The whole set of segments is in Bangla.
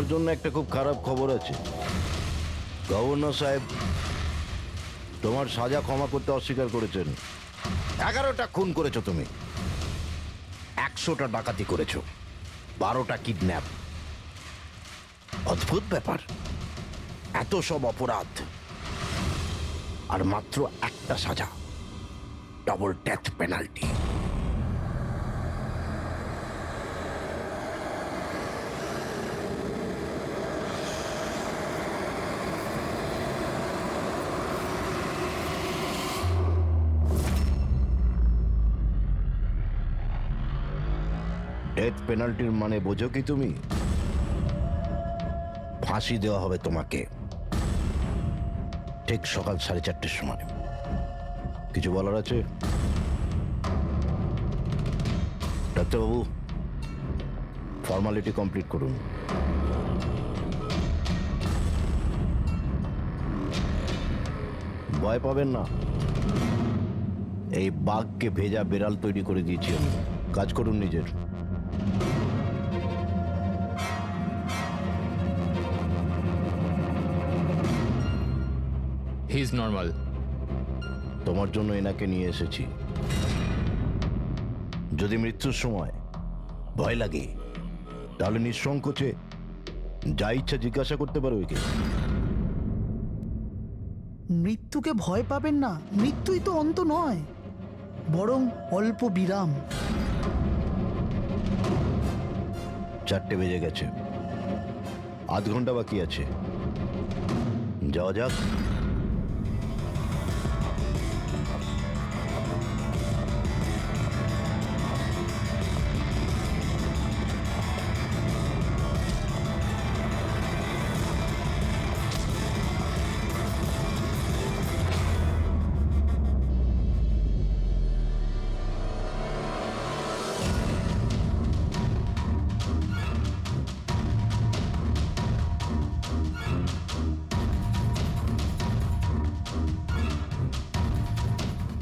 তোমার জন্য একটা খুব খারাপ খবর আছে। গভর্নর সাহেব তোমার সাজা ক্ষমা করতে অস্বীকার করেছেন। 11টা খুন করেছো তুমি, 100টা ডাকাতি করেছো, 12টা কিডন্যাপ। অদ্ভুত ব্যাপার, এত সব অপরাধ আর মাত্র একটা সাজা, ডবল ডেথ পেনাল্টি। ডেথ পেনাল্টির মানে বোঝো কি তুমি? ফাঁসি দেওয়া হবে তোমাকে ঠিক সকাল 4:30টার সময়। কিছু বলার আছে? ডাক্তারবাবু, ফর্মালিটি কমপ্লিট করুন। ভয় পাবেন না, এই বাঘকে ভেজা বেড়াল তৈরি করে দিয়েছি আমি। কাজ করুন নিজের। He is normal. তোমার জন্য এনাকে নিয়ে এসেছি। যদি মৃত্যুর সময় ভয় লাগে তাহলে নিঃসংকোচে যা ইচ্ছা জিজ্ঞাসা করতে পারো একে। মৃত্যুকে ভয় পাবেন না, মৃত্যুই তো অন্ত নয়, বরং অল্প বিরাম। 4টে বেজে গেছে, আধ ঘন্টা বাকি আছে, যাওয়া যাক।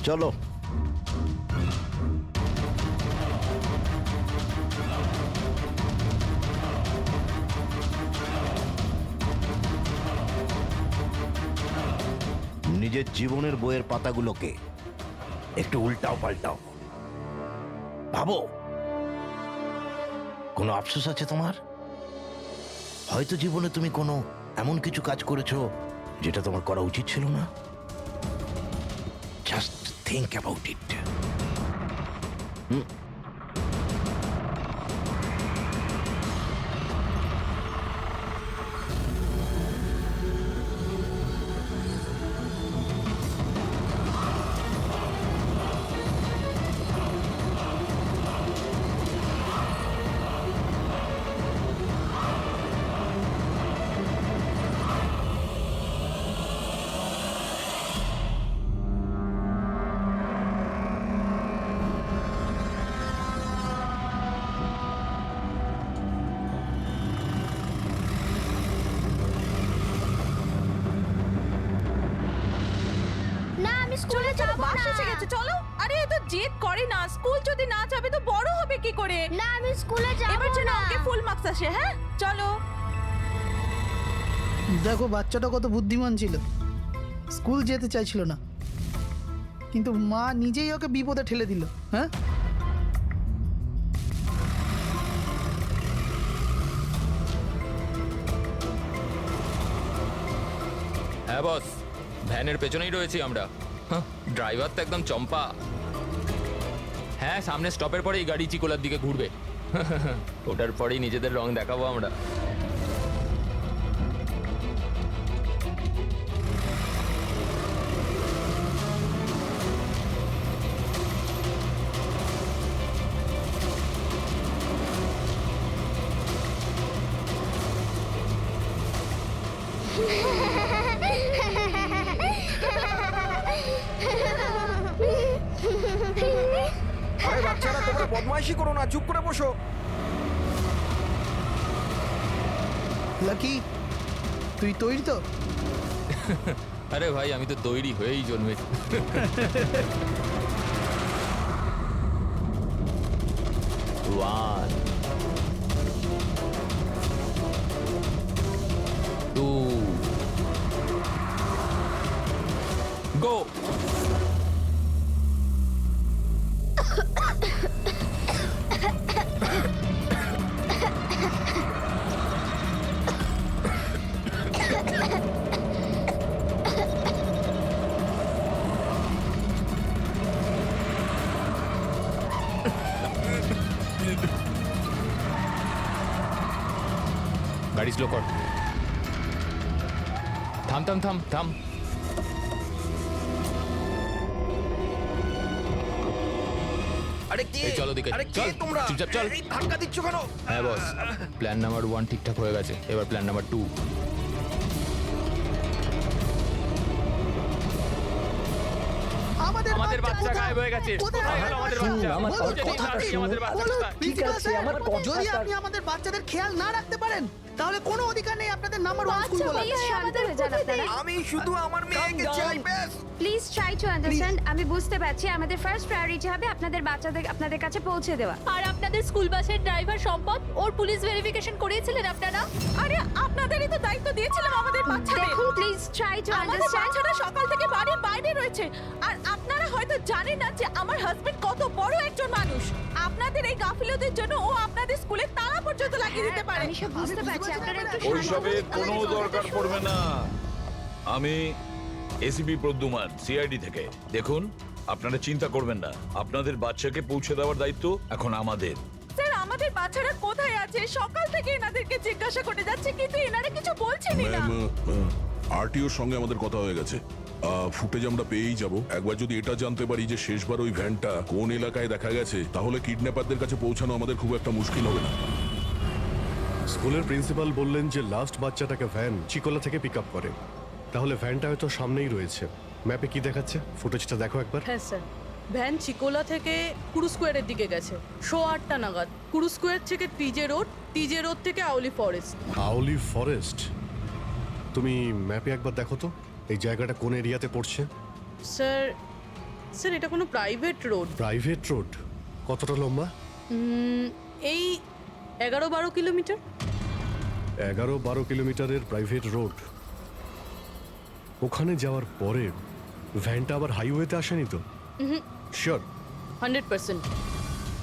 চলো। নিজের জীবনের বইয়ের পাতাগুলোকে একটু উল্টাও পাল্টাও, ভাবো কোনো আফসোস আছে তোমার? হয়তো জীবনে তুমি কোনো এমন কিছু কাজ করেছো যেটা তোমার করা উচিত ছিল না। Just think about it. না আমি স্কুলে যাব না। বাস এসে গেছে, চলো। আরে এ তো জেদ করে না, স্কুল যদি না যাবে তো বড় হবে কি করে? না আমি স্কুলে যাব এবার যেন না। ওকে ফুল মার্কস আসে। হ্যাঁ চলো। দেখো বাচ্চাটা কত বুদ্ধিমান ছিল, স্কুল যেতে চাইছিল না, কিন্তু মা নিজেই ওকে বিপদে ঠেলে দিল। হ্যাঁ, হ্যাঁ বস, ভ্যানের পেছনেই রয়েছি আমরা। ড্রাইভার তো একদম চম্পা। হ্যাঁ, সামনে স্টপের পরেই গাড়ি চিকোলার দিকে ঘুরবে। ওটার পরেই নিজেদের রং দেখাবো আমরা। আরে বাচ্চারা, তোমরা বদমাইশি করো না, চুপ করে বসো। লাকি তুই তৈরি তো? আরে ভাই, আমি তো তৈরি হয়েই জন্মেছি। One. গো। গাড়ি স্লো কর। থাম থাম থাম থাম। আরে কি এই চলো দিকে, আরে কি চল, তোমরা চুপচাপ চল। এই ধাক্কা দিচ্ছ কেন? হ্যাঁ বস, প্ল্যান নাম্বার 1 ঠিকঠাক হয়ে গেছে, এবার প্ল্যান নাম্বার 2। আমাদের বাচ্চা কোথায়? গায়েব হয়ে গেছে। কোথায়? কোথায় গেল আমাদের বাচ্চা? আমার বলুন, কথাটা জানি না, শুনুন। আমাদের বাচ্চা বলুন, কোথায়? প্রিন্সিপাল আছে, স্যার, আমার যদি কথাটা- আপনি আমাদের বাচ্চাদের খেয়াল না রাখতে পারেন তাহলে কোনো অধিকার নেই আপনাদের নাম্বার 1 স্কুল বলার। প্লিজ শান্ত হয়ে যান আপনারা। আমি শুধু আমার মেয়েকে চাই ব্যাস। Please try to understand. আমি বুঝতে পারছি আমাদের ফার্স্ট প্রায়োরিটি হবে আপনাদের বাচ্চাদের আপনাদের কাছে পৌঁছে দেওয়া। আর আপনাদের স্কুল বাসের ড্রাইভার সম্পদ ওর পুলিশ ভেরিফিকেশন করিয়েছিলেন আপনারা? আরে আপনাদেরই তো দায়িত্ব দিয়েছিলাম আমাদের বাচ্চাদের। দেখুন প্লিজ ট্রাই টু আমাদের আন্ডারস্ট্যান্ড। বাচ্চাটা সকাল থেকে বাড়ির বাইরে রয়েছে আর আপনারা হয়তো জানেন না যে আমার হাজবেন্ড কত বড় একজন মানুষ। আপনাদের এই গাফিলতির জন্য ও আপনাদের স্কুলে তালা পর্যন্ত লাগিয়ে দিতে পারে। আমি সব বুঝতে পারছি, আপনারা একটু শান্ত ওইসবের হন। কোনো দরকার পড়বে না। আমি এসিপি প্রদ্যুমান, সিআইডি থেকে। দেখুন, আপনারা চিন্তা করবেন না, আপনাদের বাচ্চাকে পৌঁছে দেওয়ার দায়িত্ব এখন আমাদের। স্যার আমাদের বাচ্চারা কোথায় আছে? সকাল থেকে এনাদেরকে জিজ্ঞাসা করে যাচ্ছে কিন্তু এনারা কিছু বলছেনই না। আরটিওর সঙ্গে আমাদের কথা হয়ে গেছে। ফুটেজ আমরা পেয়েই যাব। একবার যদি এটা জানতে পারি যে শেষবার ওই ভ্যানটা কোন এলাকায় দেখা গেছে, তাহলে কিডন্যাপারদের কাছে পৌঁছানো আমাদের খুব একটা মুশকিল হবে না। স্কুলের প্রিন্সিপাল বললেন যে লাস্ট বাচ্চাটাকে ভ্যান চিকোলা থেকে পিক আপ করে, তাহলে ভ্যানটা হয়তো সামনেই রয়েছে। ম্যাপে কি দেখাচ্ছে? ফুটেজটা দেখো একবার। হ্যাঁ স্যার, ভ্যান চিকোলা থেকে কুরু স্কোয়ারের দিকে গেছে 8:30 নাগাদ। কুরু স্কোয়ার থেকে টিজে রোড থেকে আউলি ফরেস্ট। আউলি ফরেস্ট? তুমি ম্যাপে একবার দেখো তো এই জায়গাটা কোন এরিয়াতে পড়ছে। স্যার স্যার এটা কোনো প্রাইভেট রোড। Private road? কতটা লম্বা? এই 11-12 কিলোমিটার। 11-12 কিলোমিটারের প্রাইভেট রোড। ওখানে যাওয়ার পরে ভ্যানটা আবার হাইওয়েতে আসেনি তো? শিওর? 100%।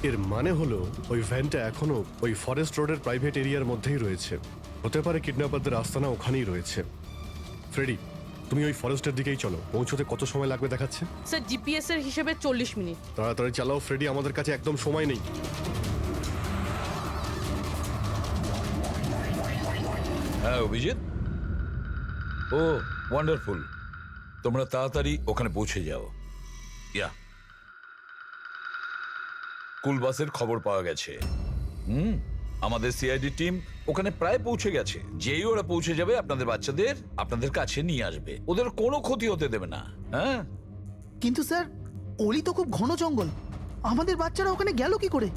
এর মানে হলো ওই ভ্যানটা এখনো ওই ফরেস্ট রোডের প্রাইভেট এরিয়ার মধ্যেই রয়েছে। হতে পারে কিডন্যাপারদের আস্তানা ওখানেই রয়েছে। ফ্রেডি, তুমি ওই ফরেস্টের দিকেই চলো। পৌঁছতে কত সময় লাগবে দেখাচ্ছে? স্যার জিপিএস এর হিসেবে 40 মিনিট। তাড়াতাড়ি চালাও ফ্রেডি, আমাদের কাছে একদম সময় নেই। হ্যাঁ অভিজিৎ, ও ওয়ান্ডারফুল। তোমরা তাড়াতাড়ি ওখানে পৌঁছে যাও। ইয়া, স্কুল বাসের খবর পাওয়া গেছে। আমাদের সিআইডি টিম ওখানে প্রায় পৌঁছে গেছে। যেই ওরা পৌঁছে যাবে আপনাদের বাচ্চাদের আপনাদের কাছে নিয়ে আসবে। ওদের কোনো ক্ষতি হতে দেবে না। হ্যাঁ, কিন্তু স্যার ওলি তো খুব ঘন জঙ্গল, আমাদের বাচ্চারা ওখানে গেল কি করে?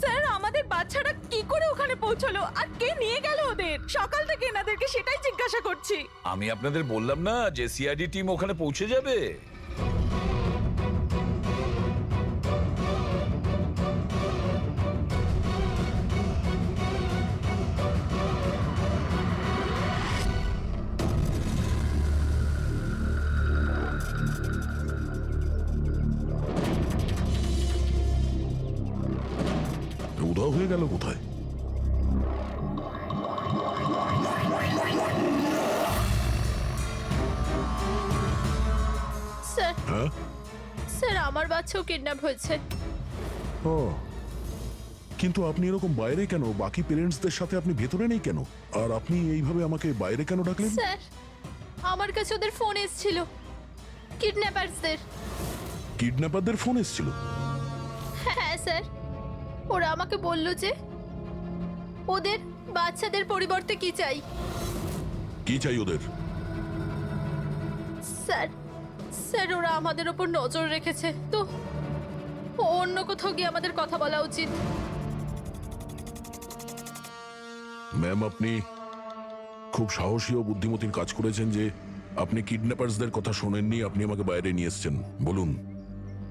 স্যার আমাদের বাচ্চারা কি করে ওখানে পৌঁছলো আর কে নিয়ে গেল ওদের? সকাল থেকে এনাদেরকে সেটাই জিজ্ঞাসা করছি। আমি আপনাদের বললাম না যে সিআইডি টিম ওখানে পৌঁছে যাবে। উধাও হয়ে গেল কোথায়? স্যার হ্যাঁ? স্যার আমার বাচ্চাও কিডন্যাপ হয়েছে। ও, কিন্তু আপনি এরকম বাইরে কেন? বাকি পেরেন্টসদের সাথে আপনি ভেতরে নেই কেন? আর আপনি এইভাবে আমাকে বাইরে কেন ডাকলেন? স্যার আমার কাছে ওদের ফোন এসেছিল, কিডন্যাপারসদের। কিডন্যাপারদের ফোন এসেছিল? হ্যাঁ স্যার, ওরা আমাকে বলল যে ওদের বাচ্চাদের পরিবর্তে কি চাই। কি চাই ওদের? স্যার স্যার ওরা আমাদের ওপর নজর রেখেছে, তো অন্য কোথাও গিয়ে আমাদের কথা বলা উচিত। ম্যাম, আপনি খুব সাহসী ও বুদ্ধিমতীর কাজ করেছেন যে আপনি কিডন্যাপারসদের কথা শোনেননি, আপনি আমাকে বাইরে নিয়ে এসেছেন। বলুন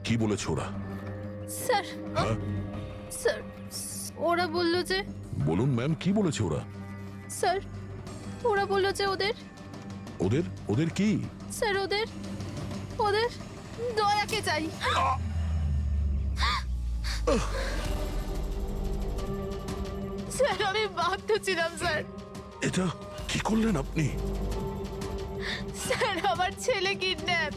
কি বলেছে ওরা? স্যার হ্যাঁ স্যার ওরা বলল যে, বলুন ম্যাম, কি বলেছে ওরা? স্যার ওরা বলল যে ওদের ওদের ওদের কি? স্যার ওদের দয়াকে চাই। স্যার আমি বাধ্য ছিলাম স্যার। এটা কি করলেন আপনি? স্যার আমার ছেলে কিডন্যাপ।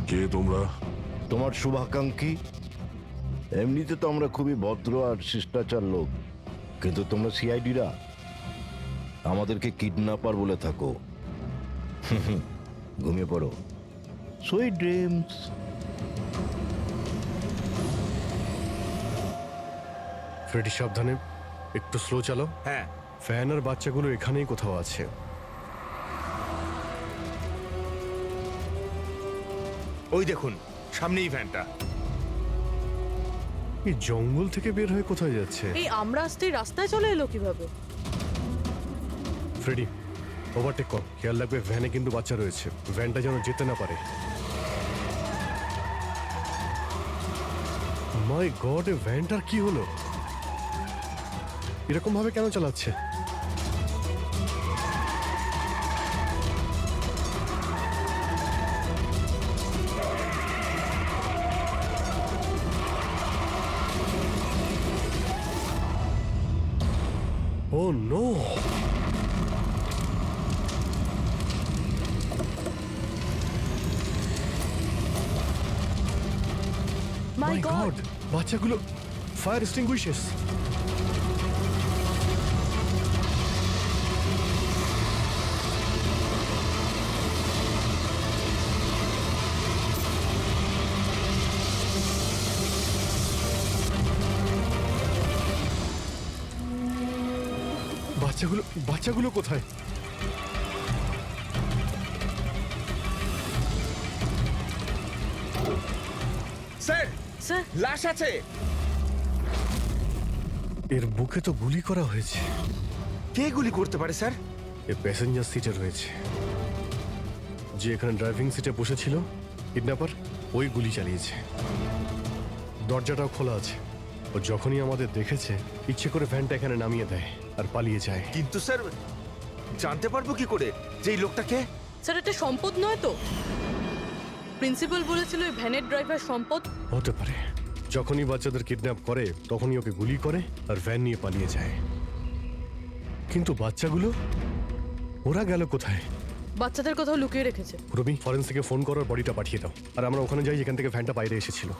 কে তোমরা? তোমার শুভাকাঙ্ক্ষী। এমনিতে তো আমরা খুবই ভদ্র আর শিষ্টাচার লোক, কিন্তু তোমরা সিআইডিরা আমাদেরকে কিডন্যাপার বলে থাকো। ঘুমিয়ে পড়ো, সুইট ড্রিমস। ফ্রেডি সাবধানে, একটু স্লো চালো। হ্যাঁ ফ্যান আর বাচ্চাগুলো এখানেই কোথাও আছে। ওই দেখুন সামনেই ভ্যানটা। এই জঙ্গল থেকে বের হয়ে কোথায় যাচ্ছে? এই আমরা আসতেই রাস্তায় চলে এলো কিভাবে? ফ্রেডি ওভারটেক কর, খেয়াল রাখবে ভ্যানে কিন্তু বাচ্চা রয়েছে, ভ্যানটা যেন যেতে না পারে। মাই গড, এ ভ্যানটার কি হলো? এরকম ভাবে কেন চালাচ্ছে? ও নো! মাই মাই গড! গড, বাচ্চাগুলো ফায়ার এক্সটিংগুইশার্স। বাচ্চাগুলো কোথায়? স্যার স্যার লাশ আছে। এর বুকে তো গুলি করা হয়েছে। কে গুলি করতে পারে স্যার? এ প্যাসেঞ্জার সিটে রয়েছে। যে এখানে ড্রাইভিং সিটে বসেছিল কিডন্যাপার, ওই গুলি চালিয়েছে। দরজাটাও খোলা আছে। ও যখনই আমাদের দেখেছে ইচ্ছে করে ভ্যানটা এখানে নামিয়ে দেয় আর পালিয়ে যায়। কিন্তু স্যার জানতে পারবো কি করে যে এই লোকটাকে? স্যার এটা সম্পদ নয় তো? প্রিন্সিপাল বলেছিল এই ভ্যানের ড্রাইভার সম্পদ। হতে পারে। যখনই বাচ্চাদের কিডন্যাপ করে তখনই ওকে গুলি করে আর ভ্যান নিয়ে পালিয়ে যায়। কিন্তু বাচ্চাগুলো ওরা গেল কোথায়? বাচ্চাদের কোথাও লুকিয়ে রেখেছে। রবি, ফরেন্সিকে ফোন করার বডিটা পাঠিয়ে দাও, আর আমরা ওখানে যাই যেখান থেকে ভ্যানটা বাইরে এসেছিল।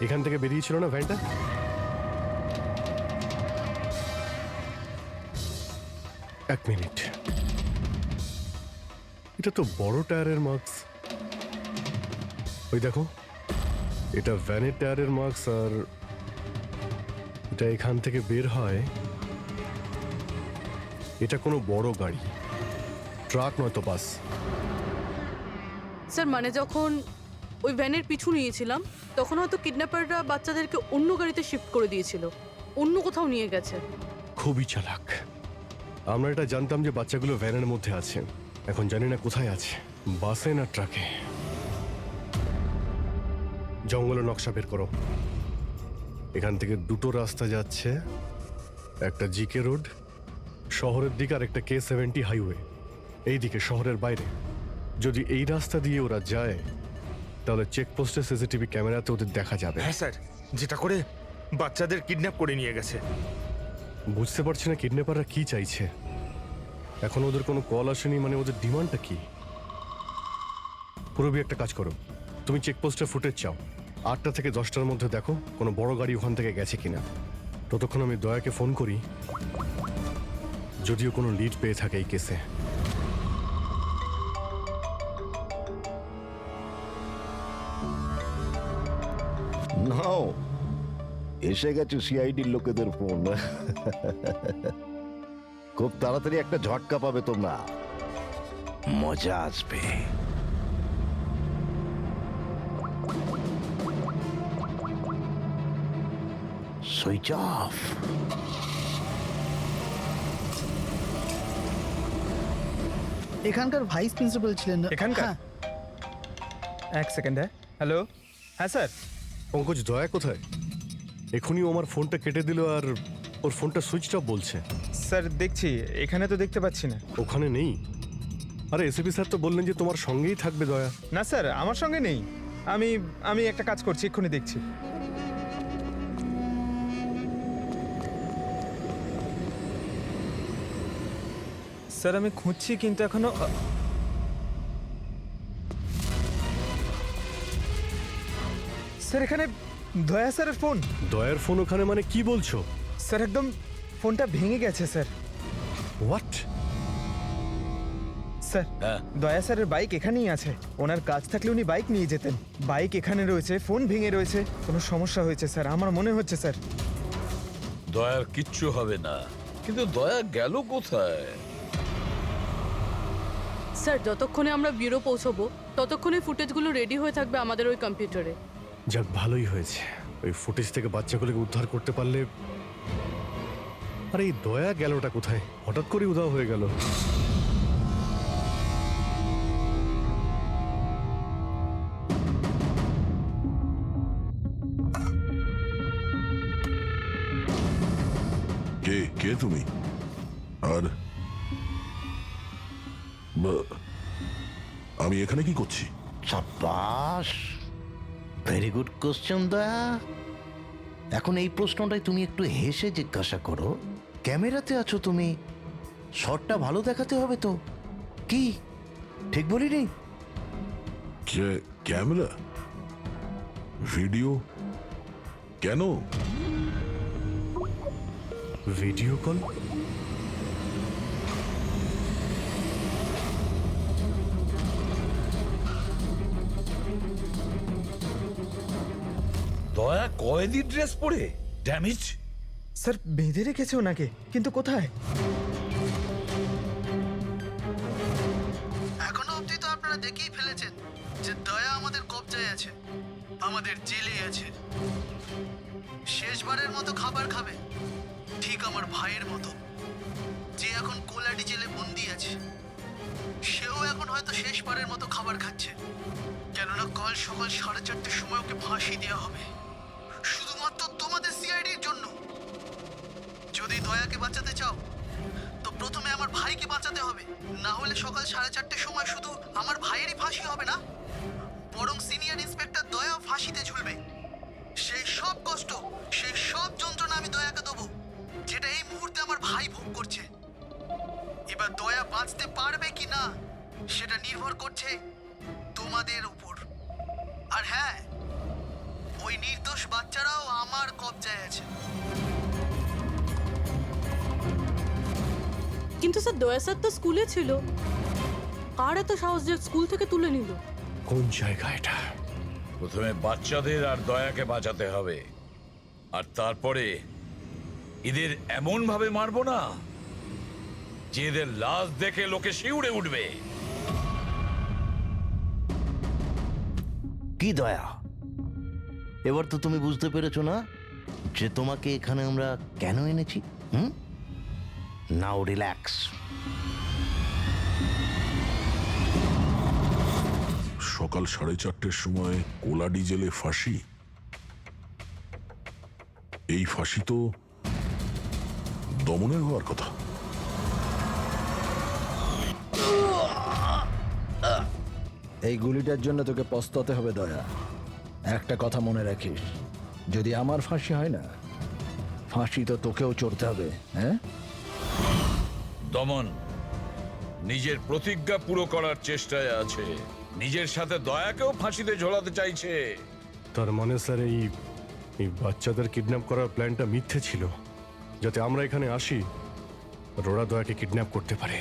এখান থেকে বেরিয়েছিল না ভ্যানটা? এক মিনিট, এটা তো বড় টায়ারের মার্কস। ওই দেখো, এটা ভ্যানের টায়ারের মার্কস, আর এটা এখান থেকে বের হয়। এটা কোনো বড় গাড়ি, ট্রাক নয়তো বাস। স্যার মানে যখন ওই ভ্যানের পিছু নিয়েছিলাম তখন হয়তো কিডন্যাপাররা বাচ্চাদেরকে অন্য গাড়িতে শিফট করে দিয়েছিল, অন্য কোথাও নিয়ে গেছে। খুবই চালাক। আমরা এটা জানতাম যে বাচ্চাগুলো ভ্যানের মধ্যে আছে, এখন জানি না কোথায় আছে, বাসে না ট্রাকে। জঙ্গলের নকশা বের করো। এখান থেকে দুটো রাস্তা যাচ্ছে, একটা জিকে রোড শহরের দিকে আর একটা K70 হাইওয়ে এই দিকে শহরের বাইরে। যদি এই রাস্তা দিয়ে ওরা যায় তাহলে চেকপোস্টে সিসিটিভি ক্যামেরাতে ওদের দেখা যাবে। হ্যাঁ স্যার, যেটা করে বাচ্চাদের কিডন্যাপ করে নিয়ে গেছে। বুঝতে পারছি না কিডন্যাপাররা কি চাইছে। এখন ওদের কোনো কল আসেনি, মানে ওদের ডিমান্ডটা কি? পুরবি একটা কাজ করো, তুমি চেকপোস্টের ফুটেজ চাও, 8টা থেকে 10টার মধ্যে দেখো কোনো বড় গাড়ি ওখান থেকে গেছে কিনা। ততক্ষণ আমি দয়াকে ফোন করি, যদিও কোনো লিড পেয়ে থাকে এই কেসে। নাও, এসে গেছে সিআইডির লোকেদের ফোন। খুব তাড়াতাড়ি একটা ঝটকা পাবে তোমরা, মজা আসবে। Switch off. এখানকার ভাইস প্রিন্সিপাল ছিলেন না? এখানকার? হ্যাঁ। এক সেকেন্ড। হ্যালো, হ্যাঁ স্যার। পঙ্কজ, দয়া কোথায়? এখনই ও আমার ফোনটা কেটে দিল আর ওর ফোনটা সুইচ অফ বলছে। স্যার দেখছি, এখানে তো দেখতে পাচ্ছি না। ওখানে নেই? আরে এসিপি স্যার তো বললেন যে তোমার সঙ্গেই থাকবে দয়া। না স্যার, আমার সঙ্গে নেই। আমি একটা কাজ করছি, এক্ষুনি দেখছি। স্যার আমি খুঁজছি কিন্তু এখনো স্যার এখানে দয়া স্যারের ফোন। দয়ার ফোন ওখানে মানে কি বলছো? স্যার একদম ফোনটা ভেঙে গেছে স্যার। হোয়াট? স্যার হ্যাঁ। দয়া স্যারের বাইক এখানেই আছে। ওনার কাজ থাকলে উনি বাইক নিয়ে যেতেন। বাইক এখানে রয়েছে, ফোন ভেঙে রয়েছে। কোনো সমস্যা হয়েছে স্যার, আমার মনে হচ্ছে স্যার। দয়ার কিচ্ছু হবে না, কিন্তু দয়া গেল কোথায়? স্যার যতক্ষণে আমরা ব্যুরো পৌঁছবো ততক্ষণে ফুটেজগুলো রেডি হয়ে থাকবে আমাদের ওই কম্পিউটারে। যাক, ভালোই হয়েছে। ওই ফুটেজ থেকে বাচ্চাগুলোকে উদ্ধার করতে পারলে। আরে এই দয়া গেলটা কোথায়? হঠাৎ করে উধাও হয়ে গেল। কে কে তুমি? আর আমি এখানে কি করছি? সাব্বাস, ভেরি গুড কোশ্চেন দয়া। এখন এই প্রশ্নটাই তুমি একটু হেসে জিজ্ঞাসা করো। ক্যামেরাতে আছো তুমি, শটটা ভালো দেখাতে হবে তো। কি ঠিক বলিনি? ক্যামেরা? ভিডিও? কেন? Video call? দয়া কয়েদি ড্রেস পরে ড্যামেজ। স্যার বেঁধে রেখেছে ওনাকে, কিন্তু কোথায়? এখনো অবধি তো আপনারা দেখেই ফেলেছেন যে দয়া আমাদের কবজায় আছে, আমাদের জেলে আছে। শেষবারের মতো খাবার খাবে, ঠিক আমার ভাইয়ের মতো, যে এখন কোলাডি জেলে বন্দি আছে। সেও এখন হয়তো শেষবারের মতো খাবার খাচ্ছে, কেননা কাল সকাল 4:30টার সময় ওকে ফাঁসি দেওয়া হবে, শুধুমাত্র তোমাদের সিআইডির জন্য। যদি দয়াকে বাঁচাতে চাও তো প্রথমে আমার ভাইকে বাঁচাতে হবে, না হলে সকাল 4:30টার সময় শুধু আমার ভাইয়েরই ফাঁসি হবে না, বরং সিনিয়র ইন্সপেক্টর দয়াও ফাঁসিতে ঝুলবে। সেই সব কষ্ট, সেই সব যন্ত্রণা আমি দয়াকে দেবো, যেটা এই মুহূর্তে আমার ভাই ভোগ করছে। এবার দয়া বাঁচতে পারবে কি না সেটা নির্ভর করছে তোমাদের উপর। আর হ্যাঁ, ওই নির্দোষ বাচ্চারাও আমার কবজায় আছে। কিন্তু স্যার দয়া স্যার তো স্কুলে ছিল। কার এত সাহস যে স্কুল থেকে তুলে নিল? কোন জায়গা এটা? প্রথমে বাচ্চাদের আর দয়াকে বাঁচাতে হবে, আর তারপরে এদের এমন ভাবে মারবো না যে এদের লাশ দেখে লোকে শিউরে উঠবে। কি দয়া, এবার তো তুমি বুঝতে পেরেছো না যে তোমাকে এখানে আমরা কেন এনেছি? নাও রিল্যাক্স। সকাল 4:30টার সময় কোলাডি জেলে ফাঁসি? এই ফাঁসি তো দমনের হওয়ার কথা। এই গুলিটার জন্য তোকে পস্তাতে হবে দয়া। একটা কথা মনে রাখিস, যদি আমার ফাঁসি হয় না, ফাঁসি তো তোকেও চড়তে হবে। হ্যাঁ, দমন নিজের প্রতিজ্ঞা পুরো করার চেষ্টায় আছে, নিজের সাথে দয়াকেও ফাঁসিতে ঝোলাতে চাইছে। তার মানে স্যার এই বাচ্চাদের কিডন্যাপ করার প্ল্যানটা মিথ্যে ছিল, যাতে আমরা এখানে আসি আর ওরা দয়াকে কিডন্যাপ করতে পারে।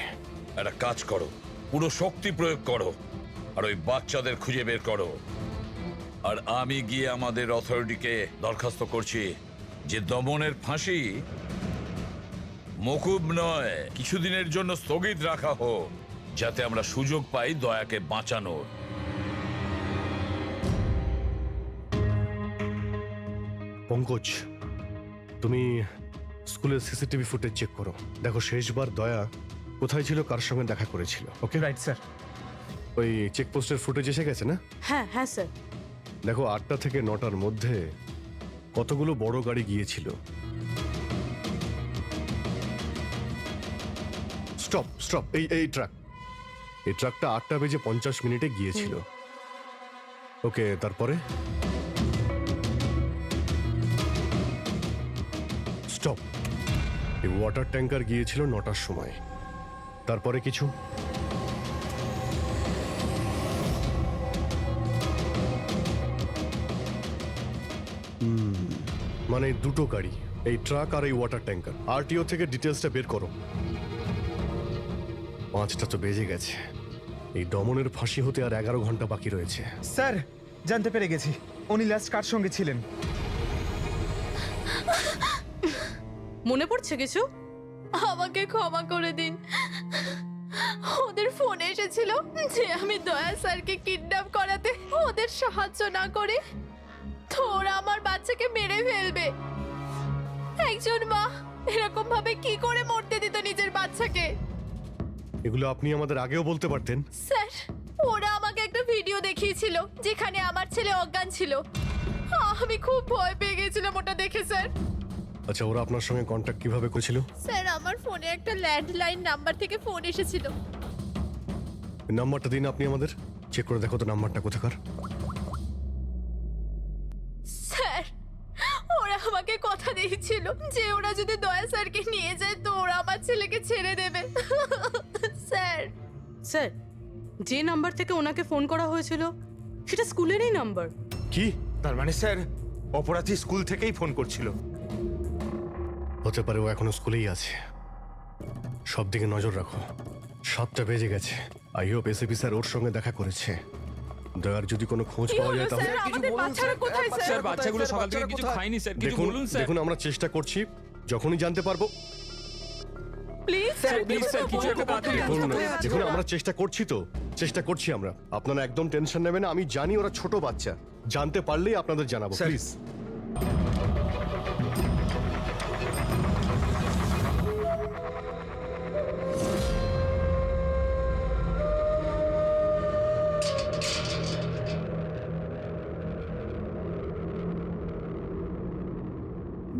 একটা কাজ করো, পুরো শক্তি প্রয়োগ করো আর ওই বাচ্চাদের খুঁজে বের করো। আর আমি গিয়ে আমাদের অথরিটিকে দরখাস্ত করছি যে দমনের ফাঁসি মকুব নয়, কিছুদিনের জন্য স্থগিত রাখা হোক, যাতে আমরা সুযোগ পাই দয়াকে বাঁচানোর। পঙ্কজ, তুমি স্কুলের সিসিটিভি ফুটেজ চেক করো, দেখো শেষবার দয়া কোথায় ছিল, কার সঙ্গে দেখা করেছিল। ওকে, রাইট স্যার। ওই চেকপোস্টের ফুটেজ এসে গেছে না? হ্যাঁ হ্যাঁ স্যার। দেখো 8টা থেকে 9টার মধ্যে কতগুলো বড় গাড়ি গিয়েছিল। স্টপ স্টপ, এই ট্রাকটা 8:50 গিয়েছিল। ওকে, তারপরে স্টপ, এই ওয়াটার ট্যাঙ্কার গিয়েছিল 9টার সময়। তারপরে কিছু? মানে দুটো গাড়ি, এই ট্রাক আর এই ওয়াটার ট্যাঙ্কার। আরটিও থেকে ডিটেলসটা বের করো। 5টা তো বেজে গেছে, এই দমনের ফাঁসি হতে আর 11 ঘন্টা বাকি রয়েছে। স্যার, জানতে পেরে গেছি উনি লাস্ট কার সঙ্গে ছিলেন। মনে পড়ছে কিছু? আমাকে ক্ষমা করে দিন। ওদের ফোন এসেছিল যে আমি দয়া স্যারকে কিডন্যাপ করাতে ওদের সাহায্য না করে তো ওরা আমার বাচ্চাকে মেরে ফেলবে। একজন মা এরকম ভাবে কি করে মরতে দিত নিজের বাচ্চাকে? এগুলো আপনি আমাদের আগেও বলতে পারতেন। স্যার, ওরা আমাকে একটা ভিডিও দেখিয়েছিল যেখানে আমার ছেলে অজ্ঞান ছিল। আমি খুব ভয় পেয়ে গেছিলাম ওটা দেখে স্যার। আচ্ছা, ওরা আপনার সঙ্গে কন্ট্যাক্ট কিভাবে করেছিল? স্যার, আমার ফোনে একটা ল্যান্ডলাইন নাম্বার থেকে ফোন এসেছিল। নাম্বারটা দিন আপনি আমাদের, চেক করে দেখো তো নাম্বারটা কোথাকার। স্যার, ওরা আমাকে কথা দিয়েছিল যে ওরা যদি দয়া স্যারকে নিয়ে যায় তো ওরা আমার ছেলেকে ছেড়ে দেবে। স্যার, স্যার, যে নাম্বার থেকে ওনাকে ফোন করা হয়েছিল সেটা স্কুলেরই নাম্বার। কি? তার মানে স্যার, অপরাধী স্কুল থেকেই ফোন করছিল। হতে পারে ও এখনো স্কুলেই আছে। সব দিকে নজর রাখো। 7টা বেজে গেছে। আই হোপ এসিপি স্যার ওর সঙ্গে দেখা করেছে। দয়ার যদি কোনো খোঁজ কি পাওয়া হলো যায় তাহলে স্যার? আমাদের বাচ্চারা কোথায় স্যার? স্যার বাচ্চাগুলো সকাল থেকে কিছু খায়নি স্যার, কিছু বলুন স্যার। দেখুন আমরা চেষ্টা করছি, যখনই জানতে পারবো। প্লিজ স্যার প্লিজ স্যার, কিছু একটা তাড়াতাড়ি করুন। দেখুন আমরা চেষ্টা করছি আমরা। আপনারা একদম টেনশন নেবেন না, আমি জানি ওরা ছোট বাচ্চা, জানতে পারলেই আপনাদের জানাবো প্লিজ।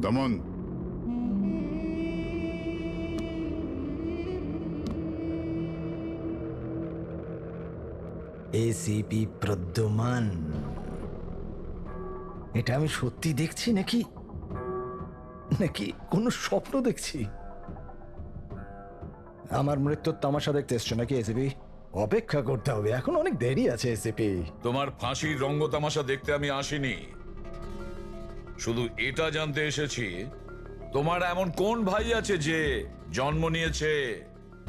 দমন, এসিপি প্রদ্যুমান, এটা আমি সত্যি দেখছি নাকি নাকি কোনো স্বপ্ন দেখছি? আমার মৃত্যুর তামাশা দেখতে এসছো নাকি এসিপি? অপেক্ষা করতে হবে, এখন অনেক দেরি আছে এসিপি। তোমার ফাঁসির রঙ্গতামাশা দেখতে আমি আসিনি, শুধু এটা জানতে এসেছি তোমার এমন কোন ভাই আছে যে জন্ম নিয়েছে,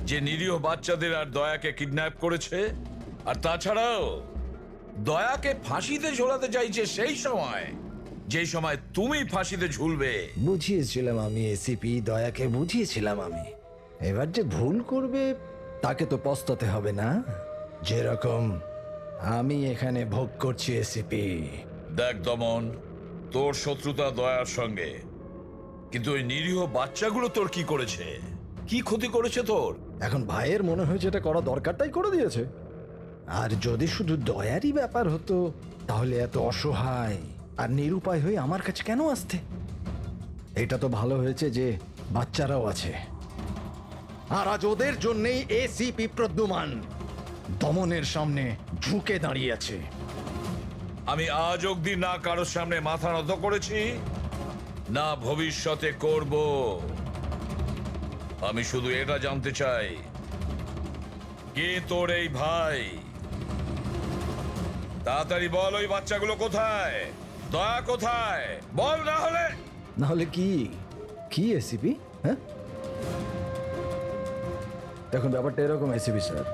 যে নিরীহ বাচ্চাদের আর দয়াকে কিডন্যাপ করেছে, আর তাছাড়াও দয়াকে ফাঁসিতে ঝোলাতে চাইছে সেই সময় যেই সময় তুমি ফাঁসিতে ঝুলবে। বুঝিয়েছিলাম আমি এসিপি, দয়াকে বুঝিয়েছিলাম আমি। এবার যে ভুল করবে তাকে তো পস্তাতে হবে না, যেরকম আমি এখানে ভোগ করছি এসিপি। দেখ দমন, তোর শত্রুতা দয়ার সঙ্গে, কিন্তু ওই নিরীহ বাচ্চাগুলো তোর কি করেছে, কি ক্ষতি করেছে তোর? এখন ভাইয়ের মনে হয়েছে এটা করা দরকার তাই করে দিয়েছে। আর যদি শুধু দয়ারই ব্যাপার হতো তাহলে এত অসহায় আর নিরুপায় হয়ে আমার কাছে কেন আসতে? এটা তো ভালো হয়েছে যে বাচ্চারাও আছে, আর আজ ওদের জন্যই এসিপি প্রদ্যুমান দমনের সামনে ঝুঁকে দাঁড়িয়ে আছে। আমি আজ অব্দি না কারোর সামনে মাথা নত করেছি, না ভবিষ্যতে করব। আমি শুধু এটা জানতে চাই, কে তোর এই ভাই? তাড়াতাড়ি বল, ওই বাচ্চাগুলো কোথায়? দয়া কোথায়? বল, না হলে কি এসিপি? হ্যাঁ, দেখুন ব্যাপারটা এরকম এসিপি স্যার,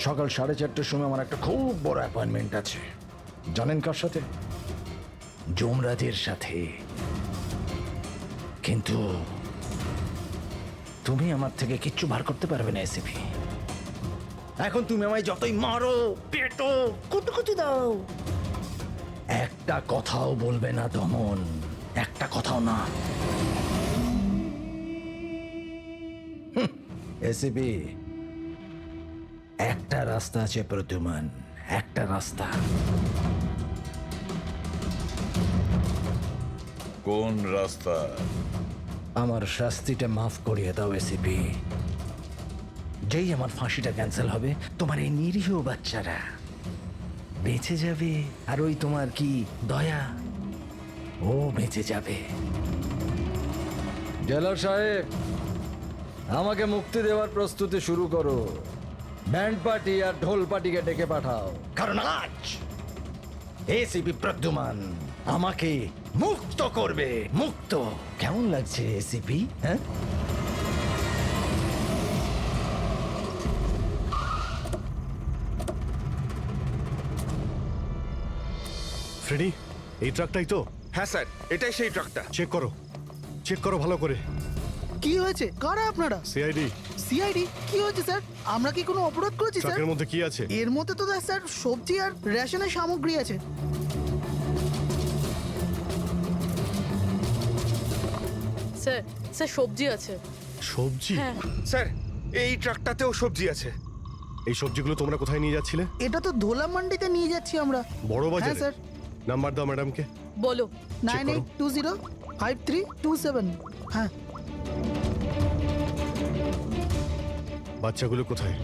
সকাল 4:30টার সময় আমার একটা খুব বড় অ্যাপয়েন্টমেন্ট আছে। জানেন কার সাথে? যমরাজের সাথে। কিন্তু তুমি আমার থেকে কিচ্ছু বার করতে পারবে না এসিপি। এখন তুমি আমায় যতই মারো পেটো কুটকুটি দাও, একটা কথাও বলবে না দমন, একটা কথাও না। এসিপি, একটা রাস্তা আছে প্রদ্যুমান, একটা রাস্তা। কোন রাস্তা? আমার শাস্তিটা মাফ করিয়ে দাও এসিপি। যেই আমার ফাঁসিটা ক্যান্সেল হবে, তোমার এই নিরীহ বাচ্চারা বেঁচে যাবে, আর ওই তোমার কি দয়া, ও বেঁচে যাবে। জেলার সাহেব, আমাকে মুক্তি দেওয়ার প্রস্তুতি শুরু করো। ব্যান্ড পার্টি আর ঢোল পার্টিকে ডেকে পাঠাও, কারণ আজ এসিপি প্রদ্যুমান আমাকে মুক্ত করবে। মুক্ত কেমন লাগছে এসিপি? হ্যাঁ, ফ্রেডি, এই ট্রাকটাই তো? হ্যাঁ স্যার, এটাই সেই ট্রাকটা। চেক করো ভালো করে। কি হয়েছে? কারা আপনারা? সিআইডি। সিআইডি? কি হয়েছে স্যার? আমরা কি কোনো অপরাধ করেছি স্যার? ট্রাকের মধ্যে কি আছে? এর মধ্যে তো স্যার সবজি আর রেশনের সামগ্রী আছে। স্যার স্যার সবজি আছে। সবজি? হ্যাঁ স্যার, এই ট্রাকটাতেও সবজি আছে। এই সবজিগুলো তোমরা কোথায় নিয়ে যাচ্ছিলে? এটা তো ধোলা মান্ডিতে নিয়ে যাচ্ছি আমরা। বড় হ্যাঁ বাজারে? স্যার। নাম্বার দাও ম্যাডামকে। বলো। 98205327। হ্যাঁ। বাচ্চাগুলো কোথায়?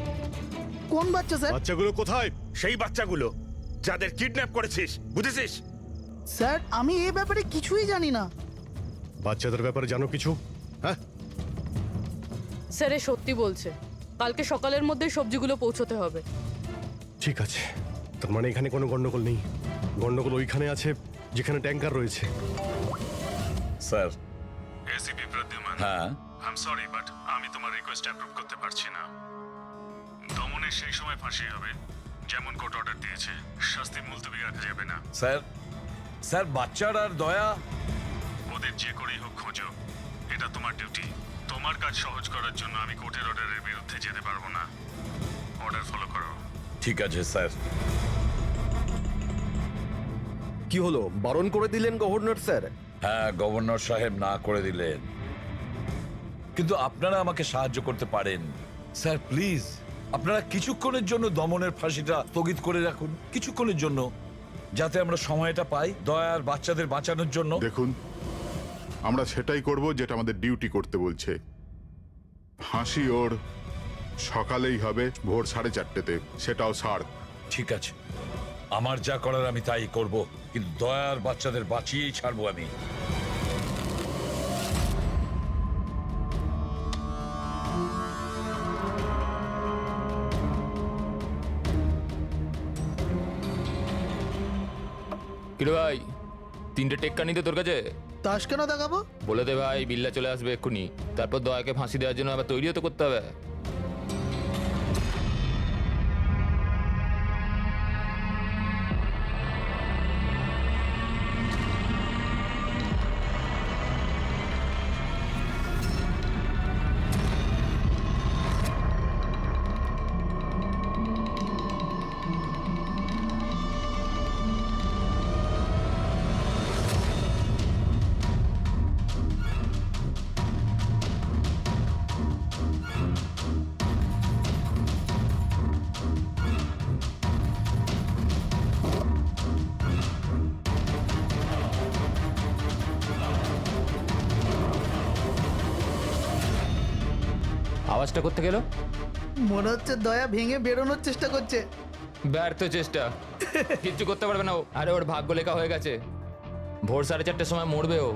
কোন বাচ্চা স্যার? বাচ্চাগুলো কোথায়? সেই বাচ্চাগুলো যাদের কিডন্যাপ করেছিস, বুঝেছিস? স্যার, আমি এই ব্যাপারে কিছুই জানি না। বাচ্চাদের ব্যাপারে জানো কিছু? হ্যাঁ, স্যার এ সত্যি বলছে, কালকে সকালের মধ্যে সবজিগুলো পৌঁছতে হবে। ঠিক আছে। তার মানে এখানে কোনো গন্ডগোল নেই। গন্ডগোল ওইখানে আছে যেখানে ট্যাঙ্কার রয়েছে। স্যার। এসিপি প্রদ্যুমান, হ্যাঁ, আই এম সরি বাট আমি তোমার রিকোয়েস্ট অ্যাপ্রুভ করতে পারছি না। দমনের সেই সময় ফাঁসি হবে যেমন কোর্ট অর্ডার দিয়েছে, শাস্তি মুলতবি রাখা যাবে না। স্যার বাচ্চার আর দয়া, ওদের যে করেই হোক খোঁজো, এটা তোমার ডিউটি। তোমার কাজ সহজ করার জন্য আমি কোর্টের অর্ডারের বিরুদ্ধে যেতে পারবো না। অর্ডার ফলো করো। ঠিক আছে স্যার। কি হলো, বারণ করে দিলেন গভর্নর স্যার? হ্যাঁ, গভর্নর সাহেব না করে দিলেন, কিন্তু আপনারা আমাকে সাহায্য করতে পারেন। স্যার প্লিজ, আপনারা কিছুক্ষণের জন্য দমনের ফাঁসিটা স্থগিত করে রাখুন, কিছুক্ষণের জন্য, যাতে আমরা সময়টা পাই দয়ার বাচ্চাদের বাঁচানোর জন্য। দেখুন, আমরা সেটাই করব যেটা আমাদের ডিউটি করতে বলছে। ফাঁসি ওর সকালেই হবে, ভোর 4:30-তে, সেটাও সার। ঠিক আছে, আমার যা করার আমি তাই করব, কিন্তু দয়ার বাচ্চাদের বাঁচিয়েই ছাড়বো আমি। কিরে ভাই, 3টে টেক্কা নিতে তোর কাছে? তাস কেন দেখাবো? বলে দে ভাই, বিল্লা চলে আসবে এক্ষুনি, তারপর দয়াকে ফাঁসি দেওয়ার জন্য আবার তৈরিও তো করতে হবে। আওয়াজটা করতে গেল, মনে হচ্ছে দয়া ভেঙে বেরোনোর চেষ্টা করছে। ব্যর্থ চেষ্টা, কিচ্ছু করতে পারবে না ও। আরে ওর ভাগ্য লেখা হয়ে গেছে, ভোর 4:30-র সময় মরবে ও।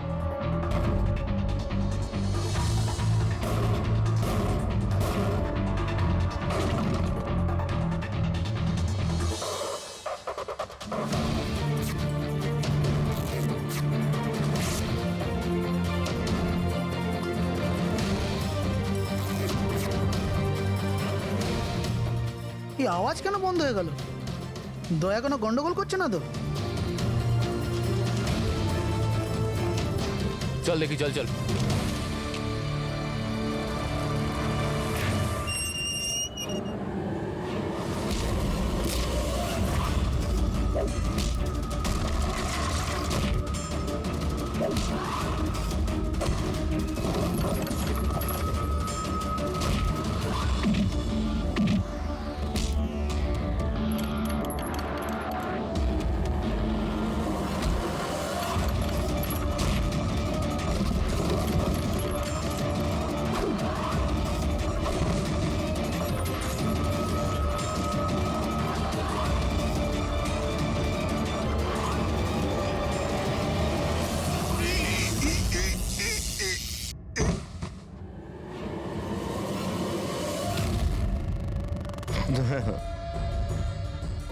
এই আওয়াজ কেন বন্ধ হয়ে গেল? দয়া কোনো গন্ডগোল করছে না তো? চল দেখি, চল চল।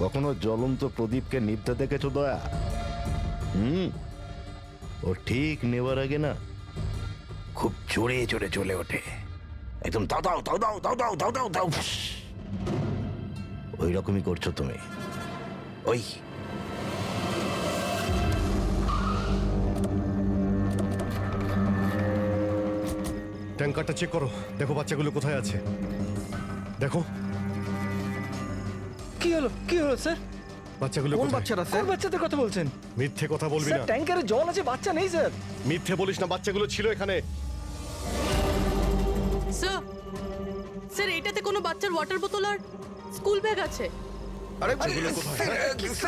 কখনো জ্বলন্ত প্রদীপকে নিভতে দেখেছো দয়া? ও ঠিক নেবার আগে না খুব জোরে জোরে চলে ওঠে, একদম দাও দাও দাও দাও দাও দাও দাও দাও দাও। ওই রকমই করছো তুমি। ওই ট্যাঙ্কারটা চেক করো, দেখো বাচ্চাগুলো কোথায় আছে। দেখো কি হলো স্যার? বাচ্চাগুলো কোন কোথায়? বাচ্চারা স্যার? কোন বাচ্চাদের কথা বলছেন? মিথ্যে কথা বলবি স্যার না। ট্যাঙ্কারে জল আছে, বাচ্চা নেই স্যার। মিথ্যে বলিস না, বাচ্চাগুলো ছিল এখানে। স্যার স্যার এটাতে কোনো বাচ্চার ওয়াটার বোতল আর স্কুল ব্যাগ আছে। আরে বাচ্চাগুলো কোথায়?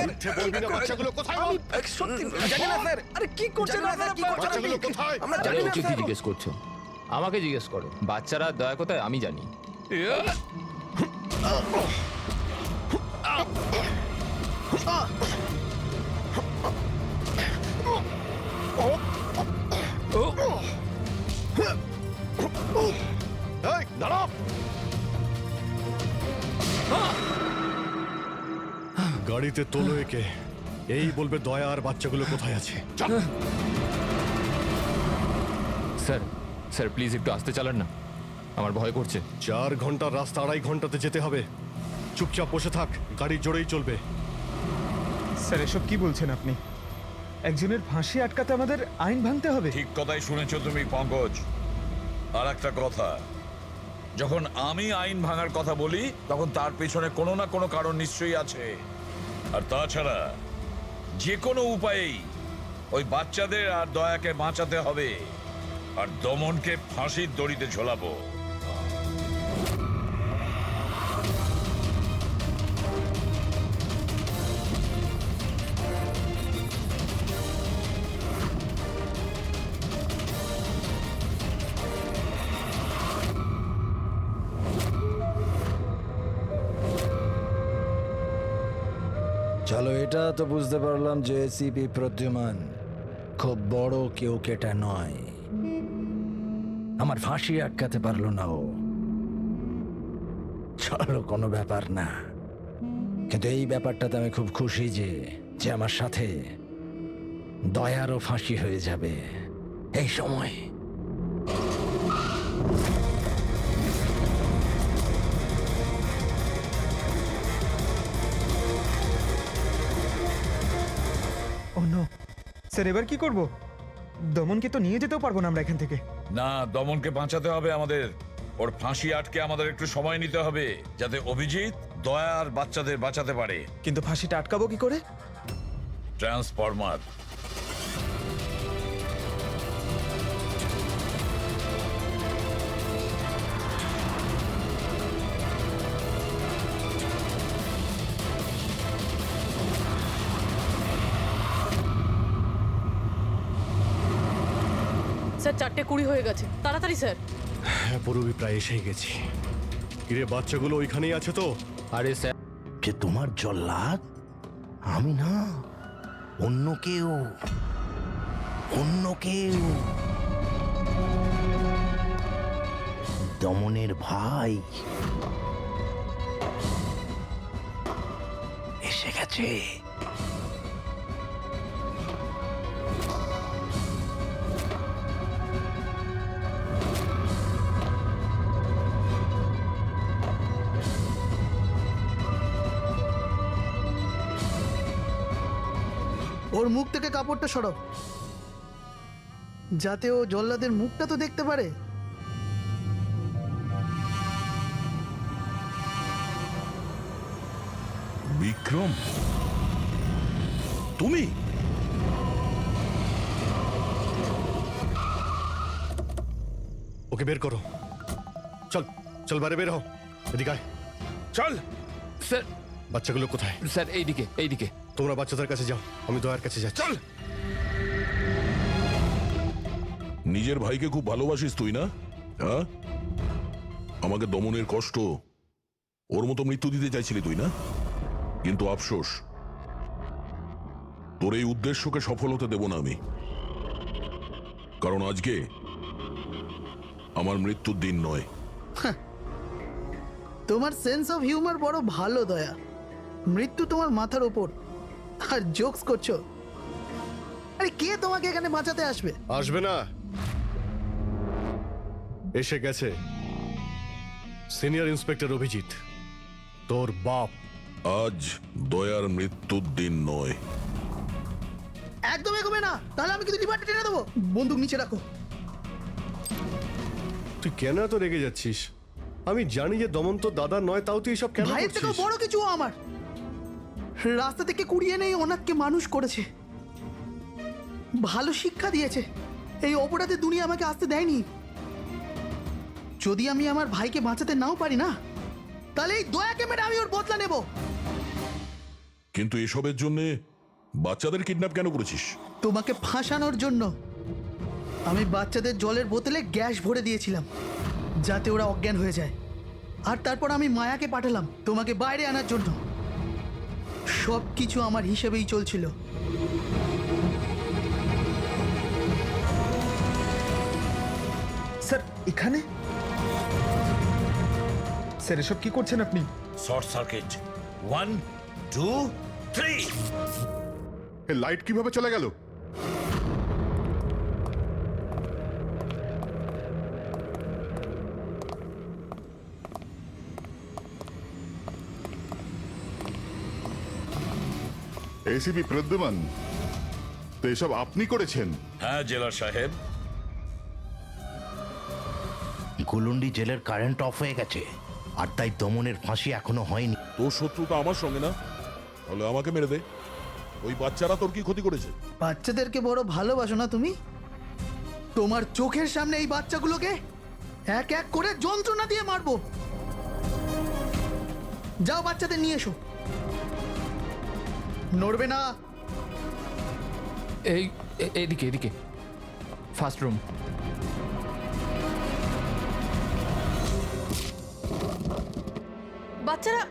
মিথ্যে বলবি না, বাচ্চাগুলো কোথায় বল? সত্যি জানি না স্যার। আরে কি করছেন আপনারা? বাচ্চাগুলো কোথায়? আমরা আরে জানি না ওকে কি স্যার। জিজ্ঞেস করছো? আমাকে জিজ্ঞেস করো। বাচ্চারা দয়া কোথায় আমি জানি। এই দাঁড়াও! গাড়িতে তোলো একে, এই বলবে দয়া আর বাচ্চাগুলো কোথায় আছে। স্যার স্যার প্লিজ একটু আস্তে চালান না, আমার ভয় করছে। 4 ঘন্টার রাস্তা 2.5 ঘন্টাতে যেতে হবে। চুপচাপ বসে থাক, গাড়ি জোরেই চলবে। স্যার এসব কি বলছেন আপনি? একজনের ফাঁসি আটকাতে আমাদের আইন ভাঙতে হবে? ঠিক কথাই শুনেছো তুমি পঙ্কজ। আর একটা কথা, যখন আমি আইন ভাঙার কথা বলি তখন তার পেছনে কোনো না কোনো কারণ নিশ্চয়ই আছে। আর তাছাড়া যে কোনো উপায়েই ওই বাচ্চাদের আর দয়াকে বাঁচাতে হবে, আর দমনকে ফাঁসির দড়িতে ঝোলাবো। চলো, এটা তো বুঝতে পারলাম যে এসিপি প্রদ্যুমান খুব বড় কেউ কেটা নয়। আমার ফাঁসি আটকাতে পারলো না ও। চলো, কোনো ব্যাপার না। কিন্তু এই ব্যাপারটাতে আমি খুব খুশি যে যে আমার সাথে দয়ারও ফাঁসি হয়ে যাবে এই সময়। ও নো স্যার, এবার কি করব? দমনকে তো নিয়ে যেতেও পারবো না আমরা এখান থেকে। না, দমনকে বাঁচাতে হবে আমাদের। ওর ফাঁসি আটকে আমাদের একটু সময় নিতে হবে, যাতে অভিজিৎ দয়া আর বাচ্চাদের বাঁচাতে পারে। কিন্তু ফাঁসিটা আটকাবো কি করে? ট্রান্সফরমার। স্যার 4:20 হয়ে গেছে, তাড়াতাড়ি স্যার। হ্যাঁ, পুরোই প্রায় এসেই গেছি। কিরে, বাচ্চাগুলো ওইখানেই আছে তো? আরে স্যার, যে তোমার জল্লাদ আমি না, অন্য কেউ, অন্য কেউ। দমনের ভাই এসে গেছে। ওর মুখ থেকে কাপড়টা সরাও, যাতে ও জল্লাদের মুখটা তো দেখতে পারে। বিক্রম, তুমি? ওকে বের করো। চল চল, বাইরে বের হও। এদিকে আয়। চল। স্যার বাচ্চাগুলো কোথায়? স্যার এইদিকে এইদিকে। তোমরা বাচ্চাদের কাছে যাও, আমি দয়ার কাছে যাচ্ছি। চল। নিজের ভাইকে খুব ভালোবাসিস তুই না? হ্যাঁ, আমাকে দমনের কষ্ট ওর মতো মৃত্যু দিতে চাইছিলি তুই না? কিন্তু আফসোস, তোর এই উদ্দেশ্যকে সফল হতে দেব না আমি। কারণ আজকে আমার মৃত্যুর দিন নয়। তোমার সেন্স অফ হিউমার বড় ভালো দয়া। মৃত্যু তোমার মাথার ওপর আর জোকস করছো। আরে কে তোমাকে এখানে বাঁচাতে আসবে? আসবে না, এসে গেছে সিনিয়র ইন্সপেক্টর অভিজিৎ, তোর বাপ। আজ দয়ার মৃত্যুর দিন নয়। একদম এগোবে না, তাহলে আমি কিন্তু ডিপার্টে টেনে দেবো। বন্দুক নিচে রাখো। তুই কেন এত রেগে যাচ্ছিস? আমি জানি যে দমন তোর দাদা নয়, তাও তুই এসব কেন ভাইয়ের থেকেও করছিস? বড় কিছু ও আমার। রাস্তা থেকে কুড়িয়ে নেই ওনাকে মানুষ করেছে, ভালো শিক্ষা দিয়েছে। এই অপরাধের দুনিয়া আমাকে আসতে দেয়নি। যদি আমি আমার ভাইকে বাঁচাতে নাও পারি না, তাহলে এই দয়াকে মেরে আমি ওর বদলা নেব। কিন্তু এসবের জন্য বাচ্চাদের কিডন্যাপ কেন করেছিস? তোমাকে ফাঁসানোর জন্য। আমি বাচ্চাদের জলের বোতলে গ্যাস ভরে দিয়েছিলাম যাতে ওরা অজ্ঞান হয়ে যায়, আর তারপর আমি মায়াকে পাঠালাম তোমাকে বাইরে আনার জন্য। সব কিছু আমার হিসেবেই চলছিল। স্যার এখানে? স্যার এসব কি করছেন আপনি? Short circuit 1 2 3। এই লাইট কিভাবে চলে গেল? এসিপি প্রদ্যুমান, তো এসব আপনি করেছেন? হ্যাঁ জেলার সাহেব। গুলুন্ডি জেলের কারেন্ট অফ হয়ে গেছে, আর তাই দমনের ফাঁসি এখনো হয়নি। তোর শত্রুতা আমার সঙ্গে না, তাহলে আমাকে মেরে দে। ওই বাচ্চারা তোর কি ক্ষতি করেছে? বাচ্চাদেরকে বড় ভালোবাসো না তুমি? তোমার চোখের সামনে এই বাচ্চাগুলোকে এক এক করে যন্ত্রণা দিয়ে মারবো। যাও বাচ্চাদের নিয়ে এসো। নড়বে না। এদিকে এদিকে, ফার্স্ট রুম। বাচ্চারা,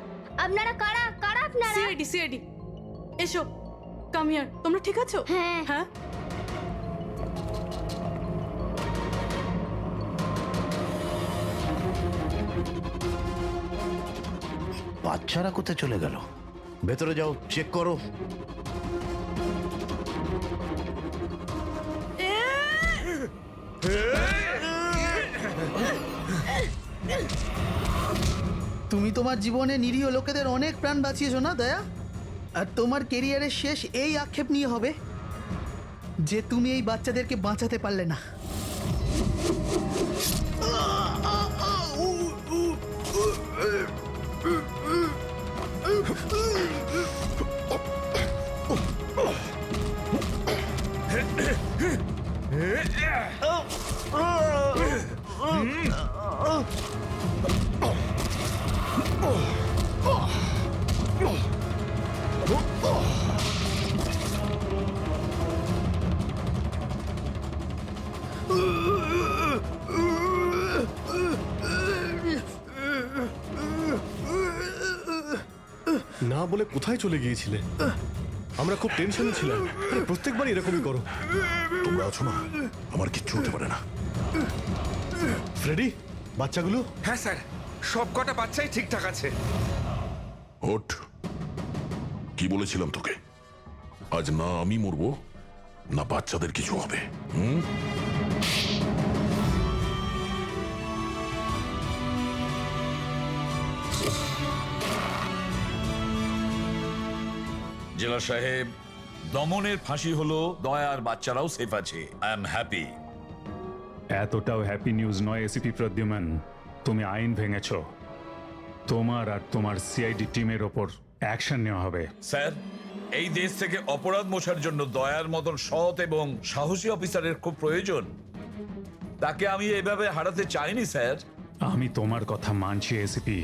আপনারা কারা কারা আপনারা? সিআইডি সিআইডি, এসো, কাম হিয়ার। তোমরা ঠিক আছো? হ্যাঁ। হ্যাঁ। বাচ্চারা কোথায় চলে গেল? ভেতরে যাও, চেক করো। তুমি তোমার জীবনে নিরীহ লোকেদের অনেক প্রাণ বাঁচিয়েছো না দয়া? আর তোমার কেরিয়ারের শেষ এই আক্ষেপ নিয়ে হবে যে তুমি এই বাচ্চাদেরকে বাঁচাতে পারলে না। না বলে কোথায় চলে গিয়েছিলে? আমরা খুব টেনশনে ছিলাম। আরে প্রত্যেকবার এরকমই করো। তোমরা আছো না, আমার কিচ্ছু হতে পারে না। ফ্রেডি, বাচ্চাগুলো? হ্যাঁ স্যার, সব কটা বাচ্চাই ঠিকঠাক আছে। ওঠ, কি বলেছিলাম তোকে? আজ না আমি মরবো, না বাচ্চাদের কিছু হবে। জেলা সাহেব, দমনের ফাঁসি হলো, দয়ার বাচ্চারাও সেফ আছে। I am happy. এতটাও হ্যাপি নিউজ নয় এসিপি প্রদ্যুমান। তুমি আইন ভেঙেছ, তোমার আর তোমার সিআইডি টিমের ওপর অ্যাকশন নেওয়া হবে। স্যার, এই দেশ থেকে অপরাধ মোছার জন্য দয়ার মতন সৎ এবং সাহসী অফিসারের খুব প্রয়োজন। তাকে আমি এভাবে হারাতে চাইনি স্যার। আমি তোমার কথা মানছি এসিপি,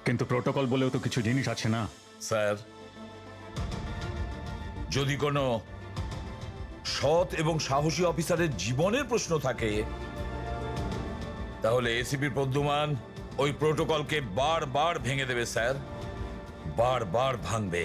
কিন্তু প্রোটোকল বলেও তো কিছু জিনিস আছে না। স্যার, যদি কোনো সৎ এবং সাহসী অফিসারের জীবনের প্রশ্ন থাকে, তাহলে এসিপি প্রদ্যুমান ওই প্রোটোকলকে বারবার ভেঙে দেবে স্যার, বারবার ভাঙবে।